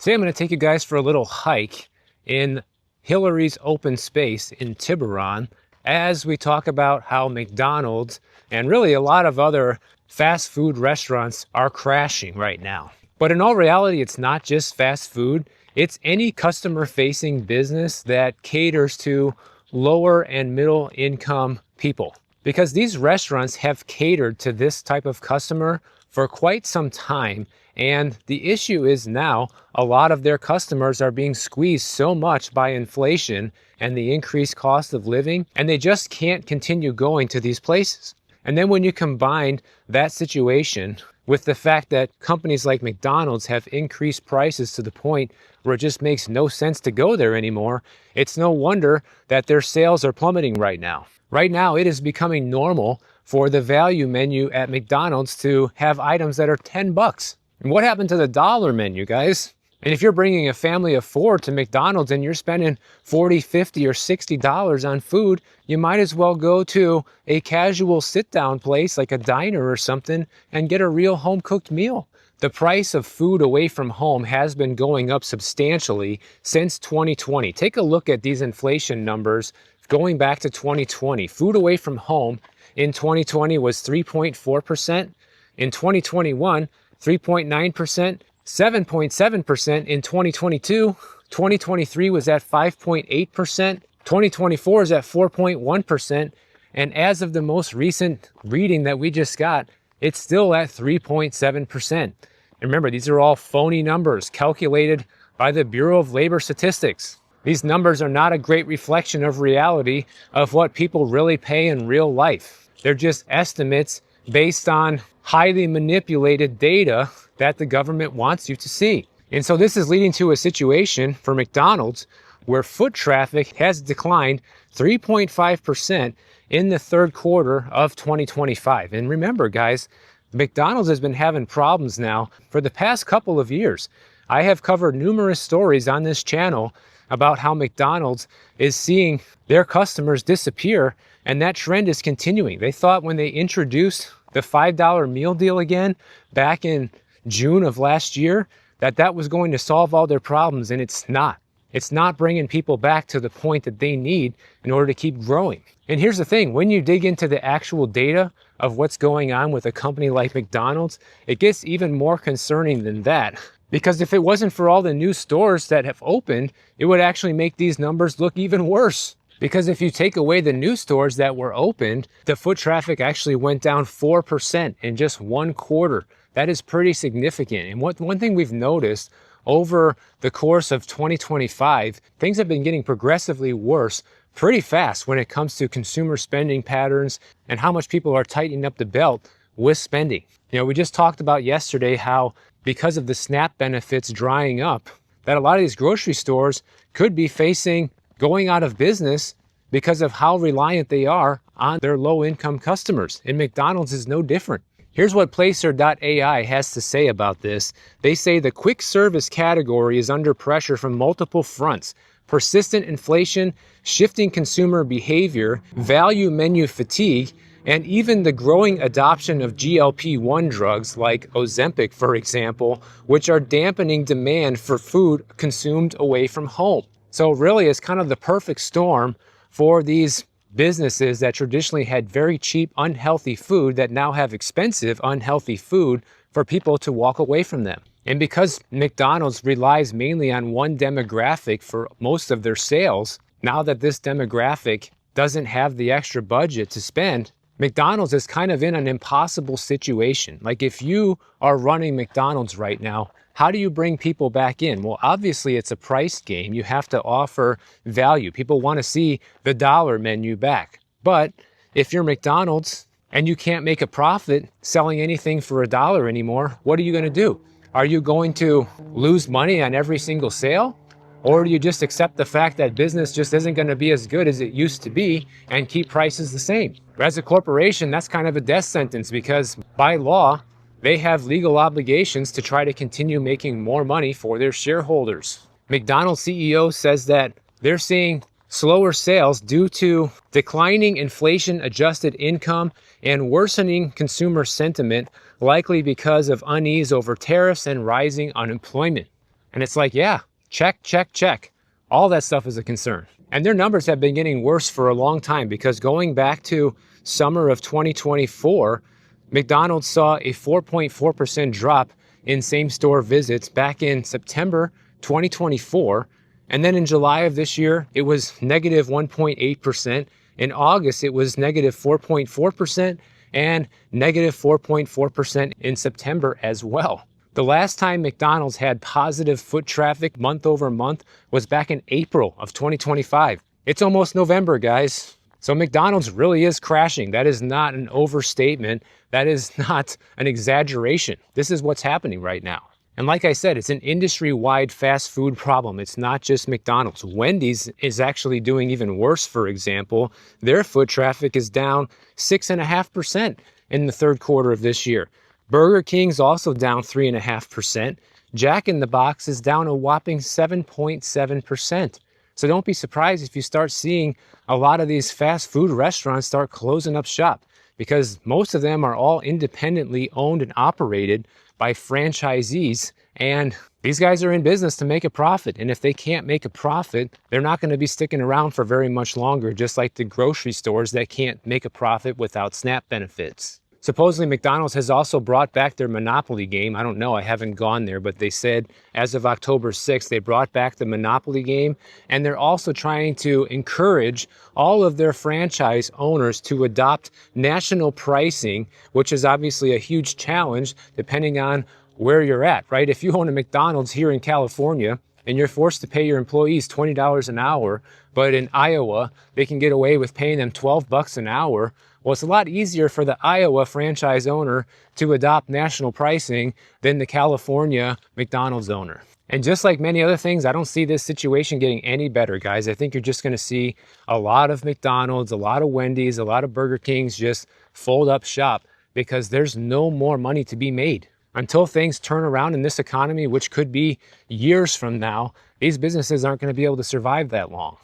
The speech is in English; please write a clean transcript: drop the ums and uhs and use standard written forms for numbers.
Today I'm going to take you guys for a little hike in Hillary's open space in Tiburon as we talk about how McDonald's and really a lot of other fast food restaurants are crashing right now. But in all reality, it's not just fast food. It's any customer-facing business that caters to lower and middle income people. Because these restaurants have catered to this type of customer for quite some time. And the issue is now a lot of their customers are being squeezed so much by inflation and the increased cost of living, and they just can't continue going to these places. And then when you combine that situation with the fact that companies like McDonald's have increased prices to the point where it just makes no sense to go there anymore, it's no wonder that their sales are plummeting right now. Right now, it is becoming normal for the value menu at McDonald's to have items that are 10 bucks. And what happened to the dollar menu, guys? And if you're bringing a family of 4 to McDonald's and you're spending $40, $50, or $60 on food, you might as well go to a casual sit-down place like a diner or something and get a real home-cooked meal. The price of food away from home has been going up substantially since 2020. Take a look at these inflation numbers going back to 2020. Food away from home in 2020 was 3.4%. In 2021, 3.9%, 7.7% in 2022, 2023 was at 5.8%, 2024 is at 4.1%, and as of the most recent reading that we just got, it's still at 3.7%. And remember, these are all phony numbers calculated by the Bureau of Labor Statistics. These numbers are not a great reflection of reality of what people really pay in real life. They're just estimates based on highly manipulated data that the government wants you to see. And so this is leading to a situation for McDonald's where foot traffic has declined 3.5% in the third quarter of 2025. And remember, guys, McDonald's has been having problems now for the past couple of years. I have covered numerous stories on this channel about how McDonald's is seeing their customers disappear, and that trend is continuing. They thought when they introduced the $5 meal deal again back in June of last year that was going to solve all their problems, and it's not. It's not bringing people back to the point that they need in order to keep growing. And here's the thing, when you dig into the actual data of what's going on with a company like McDonald's, it gets even more concerning than that. Because if it wasn't for all the new stores that have opened, it would actually make these numbers look even worse. Because if you take away the new stores that were opened, the foot traffic actually went down 4% in just one quarter. That is pretty significant. And one thing we've noticed over the course of 2025, things have been getting progressively worse pretty fast when it comes to consumer spending patterns and how much people are tightening up the belt with spending. You know, we just talked about yesterday how because of the SNAP benefits drying up, that a lot of these grocery stores could be facing going out of business because of how reliant they are on their low-income customers. And McDonald's is no different. Here's what Placer.ai has to say about this. They say the quick service category is under pressure from multiple fronts: persistent inflation, shifting consumer behavior, value menu fatigue, and even the growing adoption of GLP-1 drugs like Ozempic, for example, which are dampening demand for food consumed away from home. So really, it's kind of the perfect storm for these businesses that traditionally had very cheap, unhealthy food that now have expensive, unhealthy food for people to walk away from them. And because McDonald's relies mainly on one demographic for most of their sales, now that this demographic doesn't have the extra budget to spend, McDonald's is kind of in an impossible situation. Like if you are running McDonald's right now, how do you bring people back in? Well, obviously it's a price game. You have to offer value. People want to see the dollar menu back. But if you're McDonald's and you can't make a profit selling anything for $1 anymore, what are you going to do? Are you going to lose money on every single sale? Or do you just accept the fact that business just isn't going to be as good as it used to be and keep prices the same? As a corporation, that's kind of a death sentence because by law, they have legal obligations to try to continue making more money for their shareholders. McDonald's CEO says that they're seeing slower sales due to declining inflation-adjusted income and worsening consumer sentiment, likely because of unease over tariffs and rising unemployment. And it's like, yeah, check, check, check. All that stuff is a concern. And their numbers have been getting worse for a long time, because going back to summer of 2024, McDonald's saw a 4.4% drop in same-store visits back in September 2024. And then in July of this year, it was negative 1.8%. In August, it was negative 4.4%, and negative 4.4% in September as well. The last time McDonald's had positive foot traffic month over month was back in April of 2025. It's almost November, guys. So McDonald's really is crashing. That is not an overstatement. That is not an exaggeration. This is what's happening right now. And like I said, it's an industry-wide fast food problem. It's not just McDonald's. Wendy's is actually doing even worse, for example. Their foot traffic is down 6.5% in the third quarter of this year. Burger King's also down 3.5%. Jack in the Box is down a whopping 7.7%. So don't be surprised if you start seeing a lot of these fast food restaurants start closing up shop, because most of them are all independently owned and operated by franchisees. And these guys are in business to make a profit. And if they can't make a profit, they're not going to be sticking around for very much longer, just like the grocery stores that can't make a profit without SNAP benefits. Supposedly McDonald's has also brought back their Monopoly game. I don't know, I haven't gone there, but they said as of October 6th, they brought back the Monopoly game, and they're also trying to encourage all of their franchise owners to adopt national pricing, which is obviously a huge challenge depending on where you're at, right? If you own a McDonald's here in California and you're forced to pay your employees $20 an hour, but in Iowa, they can get away with paying them $12 an hour, well, it's a lot easier for the Iowa franchise owner to adopt national pricing than the California McDonald's owner. And just like many other things, I don't see this situation getting any better, guys. I think you're just going to see a lot of McDonald's, a lot of Wendy's, a lot of Burger Kings just fold up shop, because there's no more money to be made. Until things turn around in this economy, which could be years from now, these businesses aren't going to be able to survive that long.